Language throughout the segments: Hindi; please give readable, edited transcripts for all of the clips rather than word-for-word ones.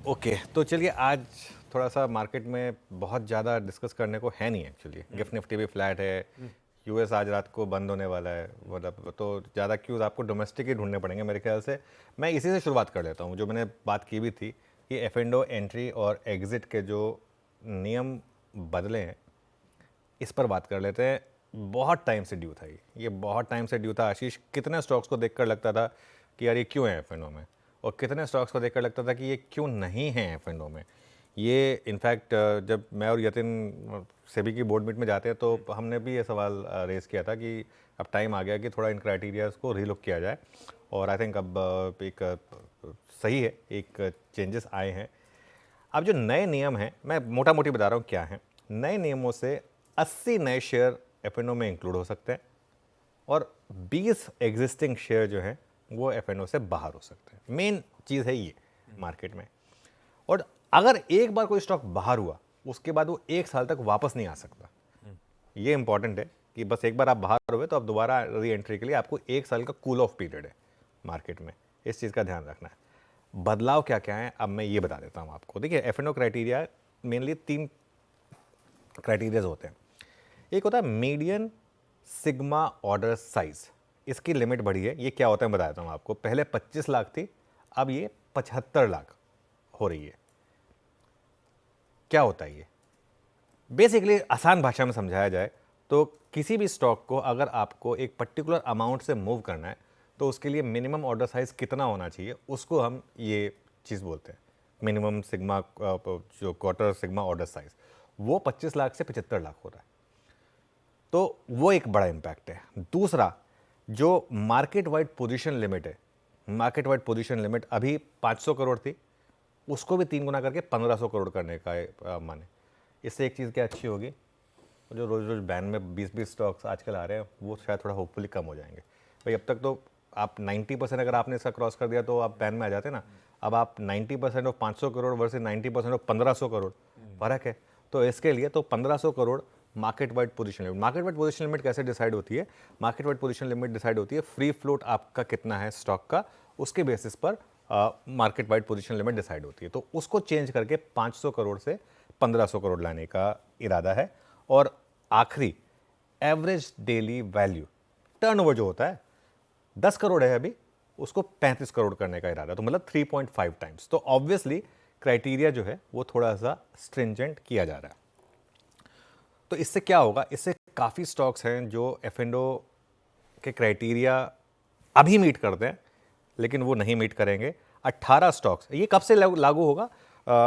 ओके तो चलिए आज थोड़ा सा मार्केट में बहुत ज़्यादा डिस्कस करने को है नहीं एक्चुअली। गिफ्ट निफ्टी भी फ्लैट है। यूएस आज रात को बंद होने वाला है, मतलब तो ज़्यादा क्यूज़ आपको डोमेस्टिक ही ढूंढने पड़ेंगे मेरे ख्याल से। मैं इसी से शुरुआत कर लेता हूँ जो मैंने बात की भी थी कि एफ एंड ओ एंट्री और एग्ज़िट के जो नियम बदले हैं इस पर बात कर लेते हैं। बहुत टाइम से ड्यू था ये बहुत टाइम से ड्यू था। आशीष, कितने स्टॉक्स को देखकर लगता था कि यार ये क्यों है एफ एंड ओ में, और कितने स्टॉक्स को देखकर लगता था कि ये क्यों नहीं है एफ एंड ओ में। ये इनफैक्ट जब मैं और यतिन सेबी की बोर्ड मीट में जाते हैं तो हमने भी ये सवाल रेज़ किया था कि अब टाइम आ गया कि थोड़ा इन क्राइटेरियाज को रीलुक किया जाए। और आई थिंक अब एक सही है, एक चेंजेस आए हैं। अब जो नए नियम हैं, मैं मोटा मोटी बता रहा हूँ क्या है। नए नियमों से 80 नए शेयर एफ एंड ओ में इंक्लूड हो सकते हैं और 20 एग्जिस्टिंग शेयर जो हैं वो एफ एंड ओ से बाहर हो सकते हैं। मेन चीज़ है ये मार्केट में। और अगर एक बार कोई स्टॉक बाहर हुआ उसके बाद वो 1 साल तक वापस नहीं आ सकता। ये इंपॉर्टेंट है कि बस एक बार आप बाहर हुए तो अब दोबारा री एंट्री के लिए आपको 1 साल का कूल ऑफ पीरियड है मार्केट में। इस चीज़ का ध्यान रखना है। बदलाव क्या क्या है अब मैं ये बता देता हूँ आपको। देखिए, F and O criteria mainly 3 criterias होते हैं। एक होता है मीडियन सिग्मा ऑर्डर साइज। इसकी लिमिट बढ़ी है। ये क्या होता है बताता हूँ आपको। पहले 25 लाख थी, अब ये 75 लाख हो रही है। क्या होता है ये? बेसिकली आसान भाषा में समझाया जाए तो किसी भी स्टॉक को अगर आपको एक पर्टिकुलर अमाउंट से मूव करना है तो उसके लिए मिनिमम ऑर्डर साइज कितना होना चाहिए, उसको हम ये चीज़ बोलते हैं मिनिमम सिग्मा, जो क्वार्टर सिग्मा ऑर्डर साइज, वो 25 लाख से 75 लाख हो रहा है। तो वो एक बड़ा इम्पैक्ट है। दूसरा, जो मार्केट वाइड पोजीशन लिमिट है, मार्केट वाइड पोजीशन लिमिट अभी 500 करोड़ थी, उसको भी 3 गुना करके 1500 करोड़ करने का मन है। इससे एक चीज़ क्या अच्छी होगी, जो रोज़ रोज़ बैन में 20-20 स्टॉक्स आजकल आ रहे हैं वो शायद थोड़ा होपफुली कम हो जाएंगे। भाई अब तक तो आप 90% अगर आपने इसका क्रॉस कर दिया तो आप बैन में आ जाते ना। अब आप 90% of 500 crore versus 90% of 1500 crore फर्क है। तो इसके लिए तो 1500 crore market wide position limit. Market wide position limit कैसे डिसाइड होती है? Market wide position limit decide होती है फ्री फ्लोट आपका कितना है स्टॉक का, उसके बेसिस पर market wide position limit decide होती है। तो उसको चेंज करके 500 करोड़ से 1500 करोड़ लाने का इरादा है। और आखिरी, एवरेज डेली वैल्यू टर्नओवर जो होता है 10 करोड़ है अभी, उसको 35 करोड़ करने का इरादा, तो मतलब 3.5 टाइम्स। तो ऑब्वियसली क्राइटेरिया जो है वो थोड़ा सा स्ट्रिंजेंट किया जा रहा है। तो इससे क्या होगा? इससे काफ़ी स्टॉक्स हैं जो एफ एंड ओ के क्राइटेरिया अभी मीट करते हैं लेकिन वो नहीं मीट करेंगे। 18 स्टॉक्स, ये कब से लागू होगा?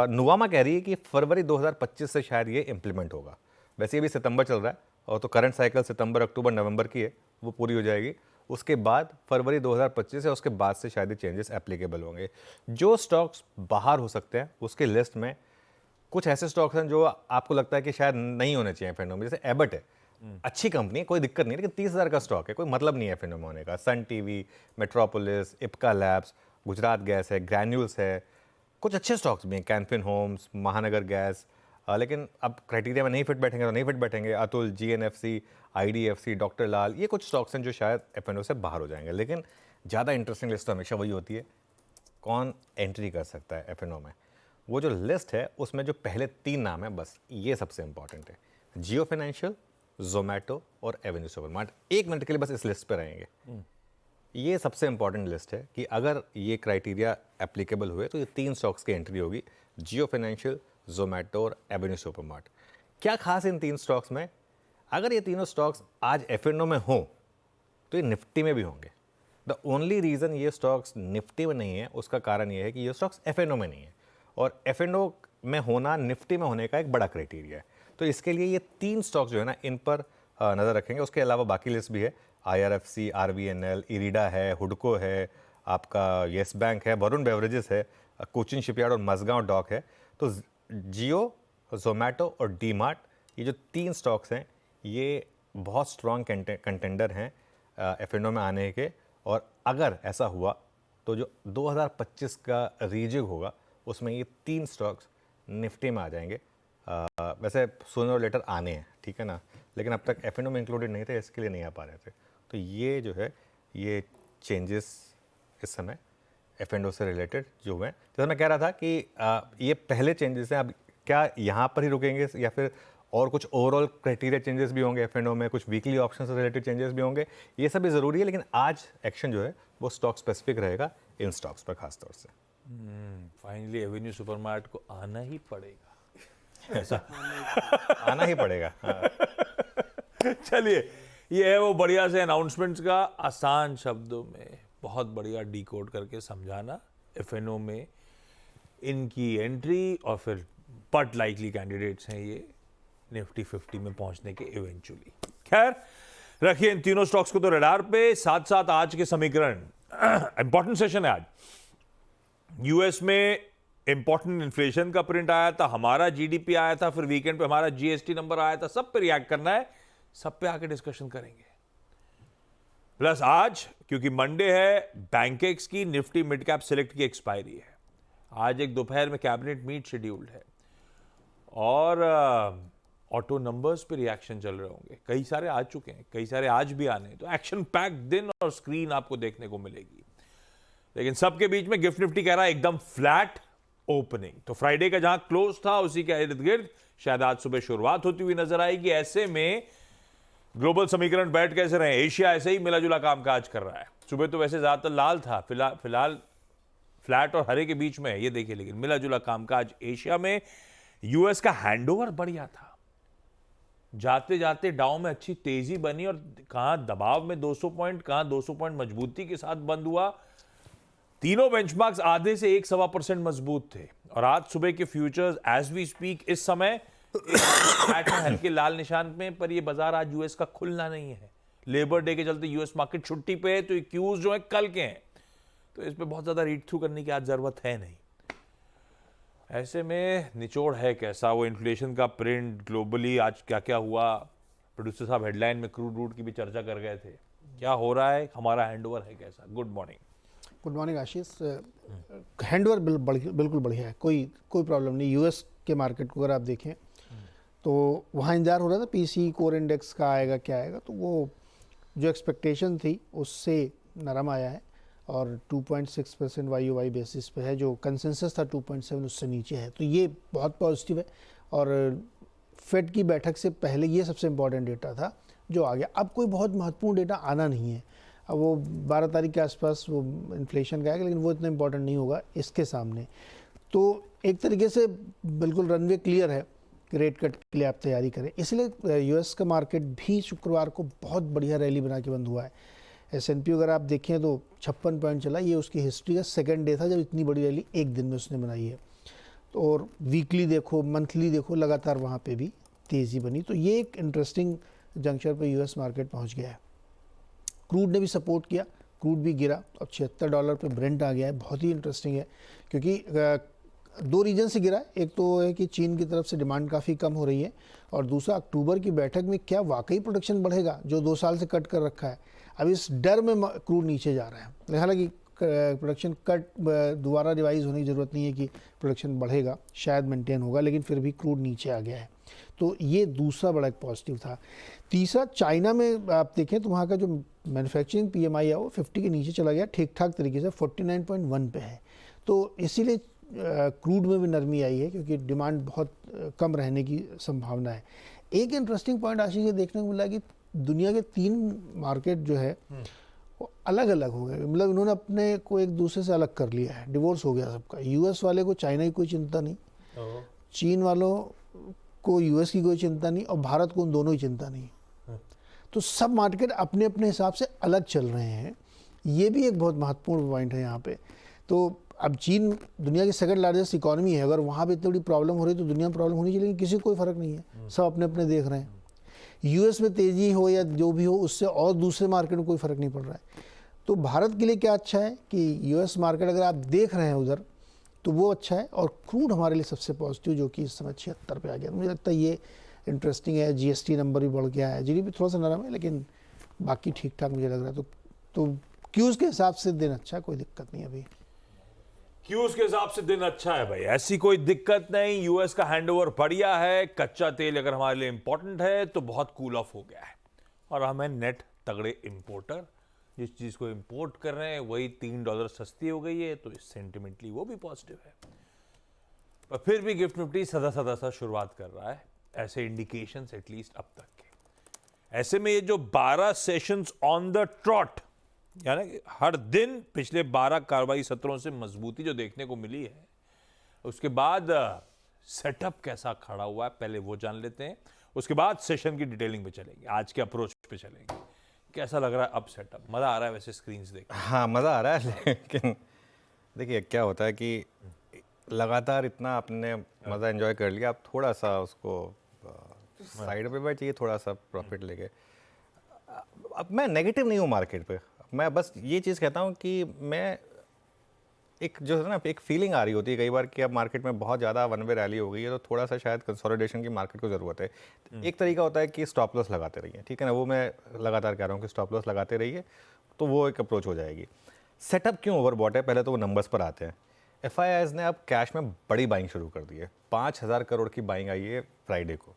नुवामा कह रही है कि फरवरी 2025 से शायद ये इंप्लीमेंट होगा। वैसे ये भी सितंबर चल रहा है और तो करंट साइकिल सितंबर अक्टूबर नवंबर की है, वो पूरी हो जाएगी। उसके बाद फरवरी 2025 है, उसके बाद से शायद ये चेंजेस एप्लीकेबल होंगे। जो स्टॉक्स बाहर हो सकते हैं उसके लिस्ट में कुछ ऐसे स्टॉक्स हैं जो आपको लगता है कि शायद नहीं होने चाहिए एफ एंड ओ में। जैसे एबट है, अच्छी कंपनी है, कोई दिक्कत नहीं है, लेकिन 30,000 का स्टॉक है, कोई मतलब नहीं है एफ एंड ओ में होने का। Sun TV, Metropolis, Ipca Labs, Gujarat Gas है, ग्रैन्यूल्स है, कुछ अच्छे स्टॉक्स भी हैं, कैनफिन होम्स, महानगर गैस। लेकिन अब क्राइटेरिया में नहीं फिट बैठेंगे तो नहीं फिट बैठेंगे। अतुल, जीएनएफसी, आईडीएफसी, डॉक्टर लाल, ये कुछ स्टॉक्स हैं जो शायद एफ एंड ओ से बाहर हो जाएंगे। लेकिन ज़्यादा इंटरेस्टिंग लिस्ट तो हमेशा वही होती है, कौन एंट्री कर सकता है एफ एंड ओ में। वो जो लिस्ट है उसमें जो पहले 3 नाम है, बस ये सबसे इंपॉर्टेंट है। जियो फाइनेंशियल, जोमैटो और एवेन्यू सुपरमार्ट। 1 मिनट के लिए बस इस लिस्ट पे रहेंगे। ये सबसे इंपॉर्टेंट लिस्ट है कि अगर ये क्राइटेरिया एप्लीकेबल हुए तो ये 3 स्टॉक्स की एंट्री होगी, जियो फाइनेंशियल, जोमैटो और एवेन्यू सुपरमार्ट। क्या खास इन 3 स्टॉक्स में? अगर ये तीनों स्टॉक्स आज एफ एंड ओ में हों तो ये निफ्टी में भी होंगे। द ओनली रीज़न ये स्टॉक्स निफ्टी में नहीं है उसका कारण ये है कि ये स्टॉक्स एफ एंड ओ में नहीं है, और एफ एंड ओ में होना निफ्टी में होने का एक बड़ा क्राइटेरिया है। तो इसके लिए ये 3 स्टॉक्स जो है ना, इन पर नज़र रखेंगे। उसके अलावा बाकी लिस्ट भी है, IRFC, RVNL, इरिडा है, हुडको है, आपका येस बैंक है, वरुण बेवरेजेस है, कोचिन शिपयार्ड और मजगांव डॉक है। तो जियो, जोमैटो और डी मार्ट, ये जो 3 स्टॉक्स हैं ये बहुत स्ट्रॉन्ग कंटेंडर हैं एफ एंड ओ में आने के। और अगर ऐसा हुआ तो जो 2025 का रीजिग होगा उसमें ये 3 स्टॉक्स निफ्टी में आ जाएंगे। वैसे सूनर और लेटर आने हैं, ठीक है ना, लेकिन अब तक एफ एंड ओ में इंक्लूडेड नहीं थे, इसके लिए नहीं आ पा रहे थे। तो ये जो है ये चेंजेस इस समय F&O से रिलेटेड जो हुए हैं। जैसे मैं कह रहा था कि ये पहले चेंजेस हैं, अब क्या यहाँ पर ही रुकेंगे या फिर और कुछ ओवरऑल क्राइटेरिया चेंजेस भी होंगे F&O में, कुछ वीकली ऑप्शन से रिलेटेड चेंजेस भी होंगे, ये सब भी ज़रूरी है। लेकिन आज एक्शन जो है वो स्टॉक स्पेसिफिक रहेगा इन स्टॉक्स पर खास तौर से। फाइनली एवेन्यू सुपरमार्ट को आना ही पड़ेगा, ऐसा आना ही पड़ेगा। हाँ। चलिए, ये है वो बढ़िया से अनाउंसमेंट्स का आसान शब्दों में बहुत बढ़िया डीकोड करके समझाना F&O में इनकी एंट्री, और फिर बट लाइकली कैंडिडेट्स हैं ये निफ्टी 50 में पहुंचने के इवेंचुअली। खैर, रखिए इन तीनों स्टॉक्स को तो रडार पे। साथ साथ आज के समीकरण, इंपॉर्टेंट सेशन है आज। यूएस में इंपॉर्टेंट इन्फ्लेशन का प्रिंट आया था, हमारा जीडीपी आया था, फिर वीकेंड पे हमारा जीएसटी नंबर आया था। सब पे रिएक्ट करना है, सब पे आके डिस्कशन करेंगे। प्लस आज क्योंकि मंडे है, बैंकेक्स की निफ्टी मिड कैप सिलेक्ट की एक्सपायरी है। आज एक दोपहर में कैबिनेट मीट शेड्यूल्ड है, और ऑटो नंबर्स पे रिएक्शन चल रहे होंगे। कई सारे आ चुके हैं, कई सारे आज भी आने हैं, तो एक्शन पैक दिन और स्क्रीन आपको देखने को मिलेगी। लेकिन सबके बीच में गिफ्ट निफ्टी कह रहा है एकदम फ्लैट ओपनिंग। तो फ्राइडे का जहां क्लोज था उसी के इर्द गिर्द शायद आज सुबह शुरुआत होती हुई नजर आएगी। ऐसे में ग्लोबल समीकरण बैठ कैसे रहे, एशिया ऐसे ही मिला जुला कामकाज कर रहा है। सुबह तो वैसे ज्यादातर लाल था, फिलहाल फ्लैट और हरे के बीच में है ये देखिए, लेकिन मिला जुला कामकाज एशिया में। यूएस का हैंडओवर बढ़िया था, जाते जाते डाउ में अच्छी तेजी बनी, और कहां दबाव में 200 पॉइंट, कहां 200 पॉइंट मजबूती के साथ बंद हुआ। तीनों बेंचमार्क्स आधे से 1-1.25% मजबूत थे। और आज सुबह के फ्यूचर्स एज वी स्पीक इस समय हल्के लाल निशान में, पर ये बाजार आज यूएस का खुलना नहीं है। लेबर डे के चलते यूएस मार्केट छुट्टी पे है, तो क्यूज जो है कल के हैं, तो इस पे बहुत ज्यादा रीड थ्रू करने की आज जरूरत है नहीं। ऐसे में निचोड़ है कैसा, वो इन्फ्लेशन का प्रिंट ग्लोबली आज क्या क्या हुआ। प्रोड्यूसर साहब हेडलाइन में क्रूड रूट की भी चर्चा कर गए थे, क्या हो रहा है, हमारा हैंडओवर है कैसा। Good morning. गुड मॉर्निंग आशीष। हैंडओवर बिल्कुल बढ़िया है, कोई प्रॉब्लम नहीं। यूएस के मार्केट को अगर आप देखें तो वहाँ इंतजार हो रहा था पीसी कोर इंडेक्स का आएगा क्या आएगा, तो वो जो एक्सपेक्टेशन थी उससे नरम आया है, और 2.6% वाई बेसिस पे है। जो कंसेंसस था 2.7 उससे नीचे है, तो ये बहुत पॉजिटिव है। और फेड की बैठक से पहले ये सबसे इम्पॉर्टेंट डेटा था जो आ गया। अब कोई बहुत महत्वपूर्ण डेटा आना नहीं है, अब वो 12 तारीख के आसपास वो इन्फ्लेशन का आएगा, लेकिन वो इतना इम्पॉर्टेंट नहीं होगा इसके सामने। तो एक तरीके से बिल्कुल रनवे क्लियर है कि रेट कट के लिए आप तैयारी करें। इसलिए यूएस का मार्केट भी शुक्रवार को बहुत बढ़िया रैली बना के बंद हुआ है। S&P अगर आप देखें तो 56 पॉइंट चला, ये उसकी हिस्ट्री का सेकंड डे था जब इतनी बड़ी रैली एक दिन में उसने बनाई है। तो और वीकली देखो, मंथली देखो, लगातार वहाँ पे भी तेज़ी बनी। तो ये एक इंटरेस्टिंग जंक्शन पे यूएस मार्केट पहुँच गया है। क्रूड ने भी सपोर्ट किया, क्रूड भी गिरा, अब $76 पे ब्रेंट आ गया है। बहुत ही इंटरेस्टिंग है क्योंकि दो रीजन से गिरा है। एक तो है कि चीन की तरफ से डिमांड काफ़ी कम हो रही है, और दूसरा अक्टूबर की बैठक में क्या वाकई प्रोडक्शन बढ़ेगा जो 2 साल से कट कर रखा है। अब इस डर में क्रूड नीचे जा रहा है। हालांकि प्रोडक्शन कट दोबारा रिवाइज होने की ज़रूरत नहीं है कि प्रोडक्शन बढ़ेगा, शायद मेंटेन होगा, लेकिन फिर भी क्रूड नीचे आ गया है। तो ये दूसरा बड़ा एक पॉजिटिव था। तीसरा, चाइना में आप देखें तो वहाँ का जो मैन्युफैक्चरिंग PMI है वो 50 के नीचे चला गया, ठीक ठाक तरीके से 49.1 पे है। तो इसीलिए क्रूड में भी नरमी आई है क्योंकि डिमांड बहुत कम रहने की संभावना है। एक इंटरेस्टिंग पॉइंट आशीष ये देखने को मिला कि दुनिया के 3 मार्केट जो है वो अलग अलग हो गए। मतलब इन्होंने अपने को एक दूसरे से अलग कर लिया है, डिवोर्स हो गया सबका। यूएस वाले को चाइना की कोई चिंता नहीं, चीन वालों को यूएस की कोई चिंता नहीं, और भारत को उन दोनों की चिंता नहीं। तो सब मार्केट अपने अपने हिसाब से अलग चल रहे हैं। ये भी एक बहुत महत्वपूर्ण पॉइंट है यहाँ पे। तो अब चीन दुनिया की सेकंड लार्जेस्ट इकोनॉमी है, अगर वहाँ पे इतनी बड़ी प्रॉब्लम हो रही है तो दुनिया में प्रॉब्लम होनी चाहिए, लेकिन किसी को कोई फर्क नहीं है, सब अपने अपने देख रहे हैं। यूएस में तेज़ी हो या जो भी हो, उससे और दूसरे मार्केट में कोई फ़र्क नहीं पड़ रहा है। तो भारत के लिए क्या अच्छा है कि यूएस मार्केट अगर आप देख रहे हैं उधर, तो वो अच्छा है। और क्रूड हमारे लिए सबसे पॉजिटिव, जो कि इस समय 76 पे आ गया। मुझे लगता है ये इंटरेस्टिंग है। जीएसटी नंबर भी बढ़ गया है, जीडीपी थोड़ा सा नरम है, लेकिन बाकी ठीक ठाक मुझे लग रहा है। तो क्यूज़ के हिसाब से दिन अच्छा है, कोई दिक्कत नहीं अभी। क्यूज के हिसाब से दिन अच्छा है भाई, ऐसी कोई दिक्कत नहीं। यूएस का हैंडओवर बढ़िया है। कच्चा तेल अगर हमारे लिए इंपॉर्टेंट है तो बहुत कूल ऑफ हो गया है, और हमें नेट तगड़े इंपोर्टर। जिस चीज़ को इंपोर्ट कर रहे हैं वही $3 सस्ती हो गई है, तो सेंटिमेंटली वो भी पॉजिटिव है। पर फिर भी गिफ्ट निफ्टी सदा सदा सा शुरुआत कर रहा है, ऐसे इंडिकेशंस एटलीस्ट अब तक के। ऐसे में ये जो 12 सेशंस ऑन द ट्रॉट, यानी कि हर दिन पिछले 12 कार्रवाई सत्रों से मजबूती जो देखने को मिली है, उसके बाद सेटअप कैसा खड़ा हुआ है पहले वो जान लेते हैं, उसके बाद सेशन की डिटेलिंग पे चलेंगे, आज के अप्रोच पे चलेंगे। कैसा लग रहा है अब सेटअप? मजा आ रहा है वैसे स्क्रीन्स देख? हाँ, मज़ा आ रहा है, लेकिन देखिए क्या होता है कि लगातार इतना आपने मज़ा एंजॉय कर लिया, आप थोड़ा सा उसको साइड पे बैठिए, थोड़ा सा प्रॉफिट लेके। अब मैं नेगेटिव नहीं हूँ मार्केट पे, मैं बस ये चीज़ कहता हूँ कि मैं एक जो है ना, एक फीलिंग आ रही होती है कई बार कि अब मार्केट में बहुत ज़्यादा वन वे रैली हो गई है, तो थोड़ा सा शायद कंसोलिडेशन की मार्केट को ज़रूरत है। एक तरीका होता है कि स्टॉप लॉस लगाते रहिए, ठीक है ना, वो मैं लगातार कह रहा हूँ कि स्टॉप लॉस लगाते रहिए, तो वो एक अप्रोच हो जाएगी। सेटअप क्यों ओवरबॉट है, पहले तो वो नंबर्स पर आते हैं। FIIs ने अब कैश में बड़ी बाइंग शुरू कर दी है, 5,000 करोड़ की बाइंग आई है फ्राइडे को।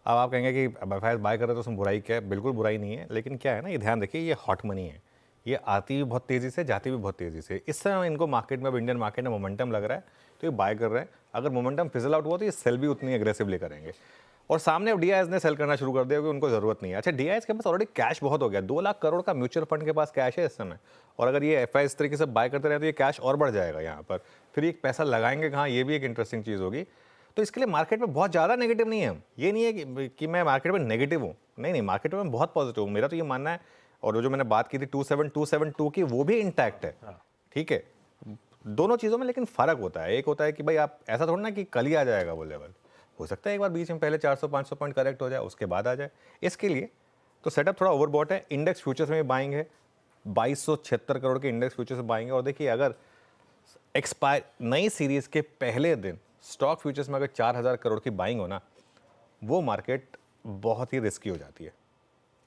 अब आप कहेंगे कि FIIs बाय कर रहे हैं तो उसमें बुराई क्या है? बिल्कुल बुराई नहीं है, लेकिन क्या है ना, ये ध्यान रखिए, ये हॉट मनी है, ये आती भी बहुत तेज़ी से, जाती भी बहुत तेज़ी से। इस समय इनको मार्केट में, अब इंडियन मार्केट में मोमेंटम लग रहा है, तो ये बाय कर रहे हैं। अगर मोमेंटम फिजल आउट हुआ तो ये सेल भी उतनी एग्रेसिवली करेंगे। और सामने अब DIs ने सेल करना शुरू कर दिया, क्योंकि उनको ज़रूरत नहीं है। अच्छा, DIs के पास ऑलरेडी कैश बहुत हो गया, 2 लाख करोड़ का म्यूचुअल फंड के पास कैश है इस समय, और अगर ये FIIs इस तरीके से बाय करते रहे तो ये कैश और बढ़ जाएगा यहाँ पर। फिर ये पैसा लगाएंगे कहाँ, ये भी एक इंटरेस्टिंग चीज़ होगी। तो इसके लिए मार्केट में बहुत ज़्यादा नेगेटिव नहीं है। ये नहीं है कि मैं मार्केट में नेगेटिव हूँ, नहीं, मार्केट में बहुत पॉजिटिव हूँ। मेरा तो ये मानना है, और जो मैंने बात की थी 27272 की, वो भी इंटैक्ट है, ठीक है, दोनों चीज़ों में। लेकिन फ़र्क होता है, एक होता है कि भाई आप ऐसा थोड़ा ना कि कल ही आ जाएगा वो लेवल, हो सकता है एक बार बीच में पहले 400-500 पॉइंट करेक्ट हो जाए, उसके बाद आ जाए। इसके लिए तो सेटअप थोड़ा ओवरबॉट है। इंडेक्स फ्यूचर्स में बाइंग है, 2276 करोड़ के इंडेक्स फ्यूचर्स में बाइंग है। और देखिए, अगर एक्सपायर नई सीरीज़ के पहले दिन स्टॉक फ्यूचर्स में अगर 4,000 करोड़ की बाइंग हो ना, वो मार्केट बहुत ही रिस्की हो जाती है।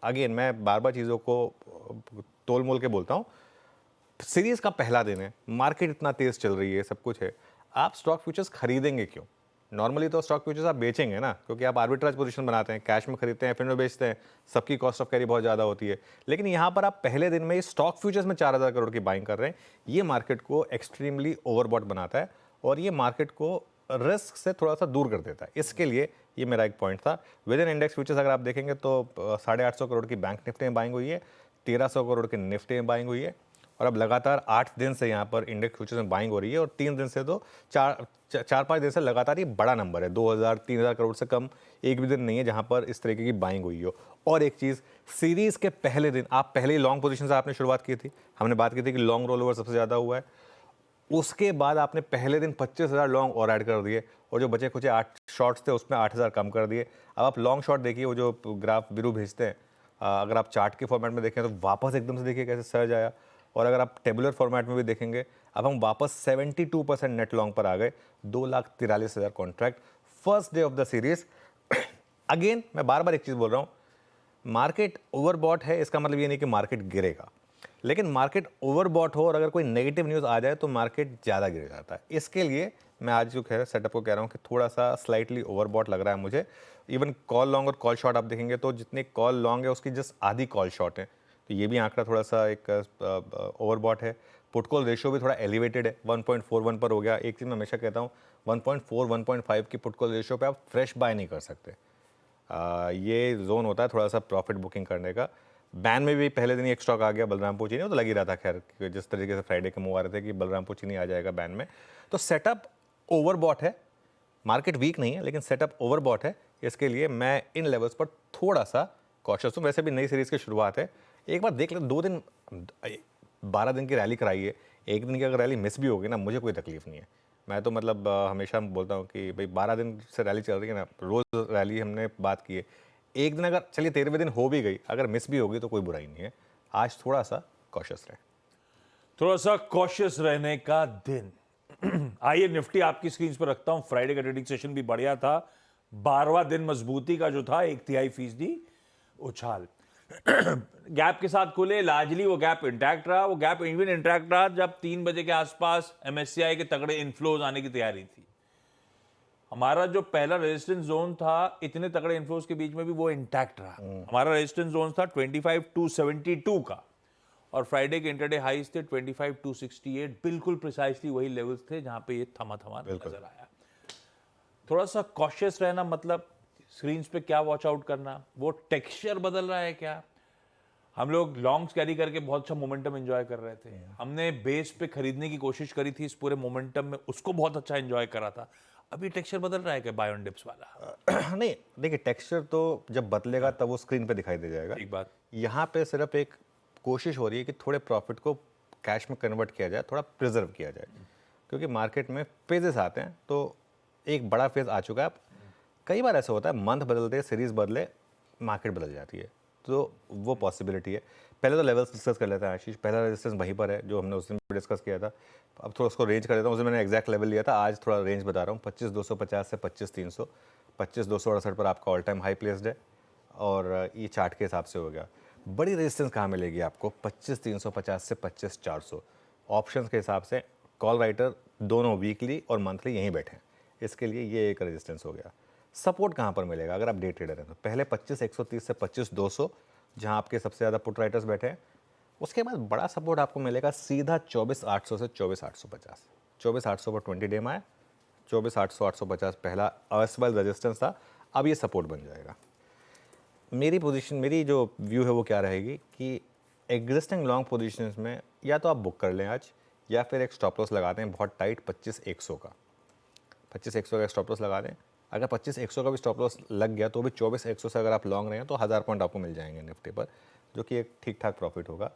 अगेन, मैं बार बार चीज़ों को तोल मोल के बोलता हूँ, सीरीज़ का पहला दिन है, मार्केट इतना तेज़ चल रही है, सब कुछ है, आप स्टॉक फ्यूचर्स खरीदेंगे क्यों? नॉर्मली तो स्टॉक फ्यूचर्स आप बेचेंगे ना, क्योंकि आप आर्बिट्राज पोजीशन बनाते हैं, कैश में खरीदते हैं, फिर में बेचते हैं, सबकी कॉस्ट ऑफ कैरी बहुत ज़्यादा होती है। लेकिन यहाँ पर आप पहले दिन में ही स्टॉक फ्यूचर्स में 4,000 करोड़ की बाइंग कर रहे हैं, ये मार्केट को एक्सट्रीमली ओवरबॉट बनाता है, और ये मार्केट को रिस्क से थोड़ा सा दूर कर देता है। इसके लिए ये मेरा एक पॉइंट था। विद इन इंडेक्स फ्यूचर्स अगर आप देखेंगे तो 850 करोड़ की बैंक निफ्टी में बाइंग हुई है, 1300 करोड़ की निफ्टी में बाइंग हुई है, और अब लगातार 8 दिन से यहाँ पर इंडेक्स फ्यूचर्स में बाइंग हो रही है, और 3 दिन से तो 4-5 दिन से लगातार ये बड़ा नंबर है। 2,000-3,000 करोड़ से कम एक भी दिन नहीं है जहाँ पर इस तरीके की बाइंग हुई हो। और एक चीज़, सीरीज़ के पहले दिन आप पहले ही लॉन्ग पोजीशन से आपने शुरुआत की थी, हमने बात की थी कि लॉन्ग रोल ओवर सबसे ज़्यादा हुआ है। उसके बाद आपने पहले दिन 25,000 लॉन्ग और ऐड कर दिए, और जो बचे कुछ 8 शॉर्ट्स थे उसमें 8,000 कम कर दिए। अब आप लॉन्ग शॉट देखिए, वो जो ग्राफ वीरू भेजते हैं, अगर आप चार्ट के फॉर्मेट में देखें तो वापस एकदम से देखिए कैसे सर्ज आया। और अगर आप टेबुलर फॉर्मेट में भी देखेंगे, अब हम वापस 72% नेट लॉन्ग पर आ गए, 2,43,000 contract first day of the series. Again मैं बार बार एक चीज़ बोल रहा हूँ, मार्केट ओवरबॉट है, इसका मतलब ये नहीं कि मार्केट गिरेगा, लेकिन मार्केट ओवरबॉट हो और अगर कोई नेगेटिव न्यूज़ आ जाए तो मार्केट ज़्यादा गिर जाता है। इसके लिए मैं आज जो है सेटअप को कह रहा हूँ कि थोड़ा सा स्लाइटली ओवरबॉट लग रहा है मुझे। इवन कॉल लॉन्ग और कॉल शॉर्ट आप देखेंगे तो जितनी कॉल लॉन्ग है उसकी जस्ट आधी कॉल शॉर्ट है, तो ये भी आंकड़ा थोड़ा सा एक ओवरबॉट है। पुट कॉल रेशियो भी थोड़ा एलिवेटेड है, 1.41 पर हो गया। एक चीज़ मैं हमेशा कहता हूँ, 1.4 1.5 की पुट कॉल रेशियो पे आप फ्रेश बाय नहीं कर सकते। ये जोन होता है थोड़ा सा प्रॉफिट बुकिंग करने का। बैन में भी पहले दिन ही एक स्टॉक आ गया बलरामपुर चीनी, वो तो लग ही रहा था खैर, जिस तरीके से फ्राइडे के मूव आ रहे थे कि बलरामपुर चीनी आ जाएगा बैन में। तो सेटअप ओवरबॉट है, मार्केट वीक नहीं है लेकिन सेटअप ओवरबॉट है। इसके लिए मैं इन लेवल्स पर थोड़ा सा कॉशियस हूँ। वैसे भी नई सीरीज़ की शुरुआत है, एक बार देख ले। 2 दिन 12 दिन की रैली कराई है, एक दिन की अगर रैली मिस भी होगी ना, मुझे कोई तकलीफ नहीं है। मैं तो मतलब हमेशा बोलता हूँ कि भाई 12 दिन से रैली चल रही है ना, रोज़ रैली हमने बात की है, एक दिन अगर चलिए 13वें दिन हो भी गई, अगर मिस भी होगी तो कोई बुराई नहीं है। आज थोड़ा सा कॉशियस रहे, थोड़ा सा कॉशियस रहने का दिन। आइए निफ्टी आपकी स्क्रीन पर रखता हूं। फ्राइडे का ट्रेडिंग सेशन भी बढ़िया था, 12वां दिन मजबूती का जो था 1/3% उछाल। गैप के साथ खुले, लार्जली वो गैप इंटैक्ट रहा। वो गैप इवन इंटैक्ट रहा जब 3 बजे के आसपास MSCI के तगड़े इनफ्लोज आने की तैयारी थी। हमारा जो पहला रेजिस्टेंस जोन था, इतने तगड़े इनफ्लोज के बीच में भी वो इंटैक्ट रहा। हमारा रेजिस्टेंस जोन था 25,272 का, और फ्राइडे के इंटरडे हाईज थे 25,268, बिल्कुल प्रिसाइसली वही लेवल्स थे जहां पे ये थमा थमा नजर आया। थोड़ा सा कॉशियस रहना, मतलब स्क्रीन पे क्या वॉच आउट करना, वो टेक्सचर बदल रहा है क्या। हम लोग लॉन्ग्स कैरी करके बहुत अच्छा मोमेंटम एंजॉय कर रहे थे, हमने बेस पे खरीदने की कोशिश करी थी इस पूरे मोमेंटम में, उसको बहुत अच्छा एंजॉय करा था। अभी टेक्सचर बदल रहा है क्या बाय ऑन डिप्स वाला? नहीं देखिए, टेक्सचर तो जब बदलेगा तब वो स्क्रीन पे दिखाई दे जाएगा। ठीक बात। यहाँ पे सिर्फ एक कोशिश हो रही है कि थोड़े प्रॉफिट को कैश में कन्वर्ट किया जाए, थोड़ा प्रिजर्व किया जाए, क्योंकि मार्केट में फेजेस आते हैं। तो एक बड़ा फेज आ चुका है। कई बार ऐसा होता है, मंथ बदलते, सीरीज बदले, मार्केट बदल जाती है, तो वो पॉसिबिलिटी है। पहले तो लेवल्स डिस्कस कर लेते हैं आशीष। पहला रेजिस्टेंस वहीं पर है जो हमने उस दिन डिस्कस किया था। अब थोड़ा उसको रेंज कर देता हूँ। उस दिन मैंने एग्जैक्ट लेवल लिया था, आज थोड़ा रेंज बता रहा हूँ। 25,250 से 25,300। 25,268 पर आपका ऑल टाइम हाई प्लेस्ड है, और ये चार्ट के हिसाब से हो गया। बड़ी रेजिस्टेंस कहाँ मिलेगी आपको? 25,350 से 25,400। ऑप्शंस के हिसाब से कॉल राइटर दोनों वीकली और मंथली यहीं बैठे हैं, इसके लिए ये एक रेजिस्टेंस हो गया। सपोर्ट कहाँ पर मिलेगा अगर आप डे ट्रेडर हैं? तो पहले 25,130 से 25,200, जहाँ आपके सबसे ज़्यादा पुट राइटर्स बैठे हैं। उसके बाद बड़ा सपोर्ट आपको मिलेगा सीधा 24,800 से 24,850। 24,800 पर 20 डे में आया, 24,800 850 पहला अर्सवाइल रेजिस्टेंस था, अब ये सपोर्ट बन जाएगा। मेरी पोजीशन, मेरी जो व्यू है वो क्या रहेगी कि एग्जिस्टिंग लॉन्ग पोजीशंस में या तो आप बुक कर लें आज, या फिर एक स्टॉप लॉस लगा दें बहुत टाइट 25,100 का। 25,100 का स्टॉप लॉस लगा दें। अगर 25,100 का भी स्टॉप लॉस लग गया तो भी 24,100 से अगर आप लॉन्ग रहे हैं तो 1000 पॉइंट आपको मिल जाएंगे निफ्टी पर, जो कि एक ठीक ठाक प्रॉफिट होगा।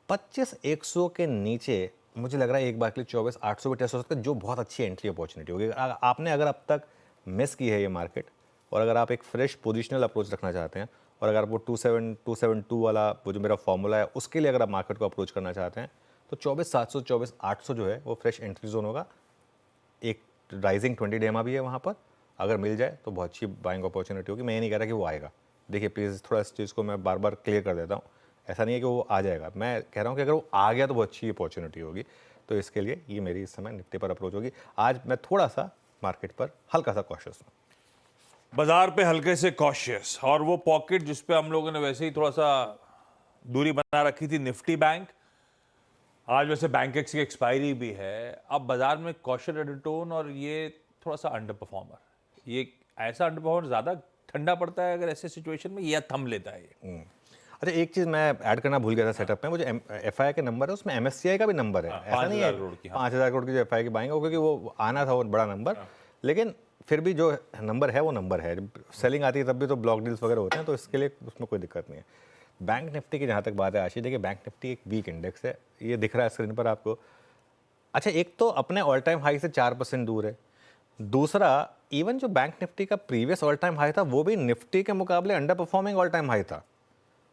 25,100 के नीचे मुझे लग रहा है एक बार के लिए 24,800 भी टेस्ट हो सकता है, जो बहुत अच्छी एंट्री अपॉर्चुनिटी होगी। आपने अगर अब तक मिस की है ये मार्केट, और अगर आप एक फ्रेश पोजिशनल अप्रोच रखना चाहते हैं, और अगर वो 272 वाला वो जो मेरा फॉर्मूला है उसके लिए अगर आप मार्केट को अप्रोच करना चाहते हैं, तो 24,700 24,800 जो है वो फ्रेश एंट्री जोन होगा। एक राइजिंग 20 डेमा भी है वहाँ पर, अगर मिल जाए तो बहुत अच्छी बाइंग अपॉर्चुनिटी होगी। मैं ये नहीं कह रहा कि वो आएगा। देखिए प्लीज़ थोड़ा इस चीज़ को मैं बार बार क्लियर कर देता हूँ, ऐसा नहीं है कि वो आ जाएगा। मैं कह रहा हूँ कि अगर वो आ गया तो बहुत अच्छी अपॉर्चुनिटी होगी। तो इसके लिए ये मेरी इस समय निफ्टी पर अप्रोच होगी। आज मैं थोड़ा सा मार्केट पर हल्का सा कॉशियस हूँ, बाजार पे हल्के से कॉशियस। और वो पॉकेट जिस पे हम लोगों ने वैसे ही थोड़ा सा दूरी बना रखी थी, निफ्टी बैंक, आज वैसे बैंक एक्स की एक्सपायरी भी है। अब बाजार में कॉशियस एडिटोन, और ये थोड़ा सा अंडर परफॉर्मर, ये ऐसा अंडर परफॉर्मर ज्यादा ठंडा पड़ता है अगर ऐसे सिचुएशन में, या थम लेता है ये। अच्छा एक चीज़ मैं ऐड करना भूल गया था सेटअप में, वो जो एफआई के नंबर है उसमें एमएससीआई का भी नंबर है। ऐसा नहीं है 5,000 करोड़ की जो एफआई की बाइंग हो, क्योंकि वो आना था वो बड़ा नंबर, लेकिन फिर भी जो नंबर है वो नंबर है। सेलिंग आती है तब भी तो ब्लॉक डील्स वगैरह होते हैं, तो इसके लिए उसमें कोई दिक्कत नहीं है। बैंक निफ्टी की जहाँ तक बात है आशीष, देखिए बैंक निफ्टी एक वीक इंडेक्स है, ये दिख रहा है स्क्रीन पर आपको। अच्छा एक तो अपने ऑल टाइम हाई से 4% दूर है, दूसरा इवन जो बैंक निफ्टी का प्रीवियस ऑल टाइम हाई था वो भी निफ्टी के मुकाबले under performing all time high था।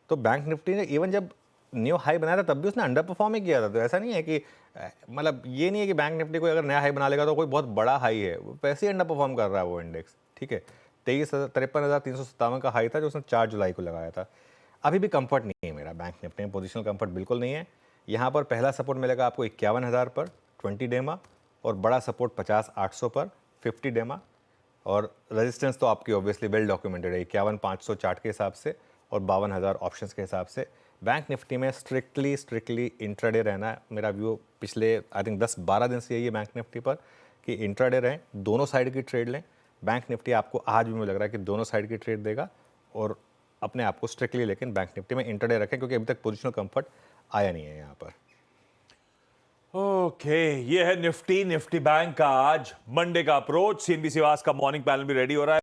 तो बैंक निफ्टी ने इवन जब न्यू हाई बनाया था तब भी उसने अंडर परफॉर्म ही किया था। तो ऐसा नहीं है कि मतलब ये नहीं है कि बैंक निफ्टी कोई अगर नया हाई बना लेगा तो कोई बहुत बड़ा हाई है, वो वैसे ही अंडर परफॉर्म कर रहा है वो इंडेक्स। ठीक है, 53,357 का हाई था जो उसने 4 जुलाई को लगाया था। अभी भी कंफर्ट नहीं है मेरा बैंक निफ्टी में, पोजिशनल कंफर्ट बिल्कुल नहीं है। यहाँ पर पहला सपोर्ट मिलेगा आपको 51,000 पर 20 डेमा, और बड़ा सपोर्ट 50,800 पर 50 डेमा, और रेजिस्टेंस तो आपकी ऑब्वियसली वेल डॉक्यूमेंटेड है 51,500 चार्ट के हिसाब से और 52,000 ऑप्शंस के हिसाब से। बैंक निफ्टी में स्ट्रिक्टली इंट्राडे रहना है मेरा व्यू। पिछले आई थिंक 10-12 दिन से यही है बैंक निफ्टी पर कि इंट्राडे रहें, दोनों साइड की ट्रेड लें। बैंक निफ्टी आपको आज भी मुझे लग रहा है कि दोनों साइड की ट्रेड देगा, और अपने आप को स्ट्रिक्टली लेकिन बैंक निफ्टी में इंट्राडे रखें, क्योंकि अभी तक पोजिशनल कंफर्ट आया नहीं है यहाँ पर। ओके, ये है निफ्टी बैंक का आज मंडे का अप्रोच। सीएनबी सिवास का मॉर्निंग पैनल भी रेडी हो रहा है।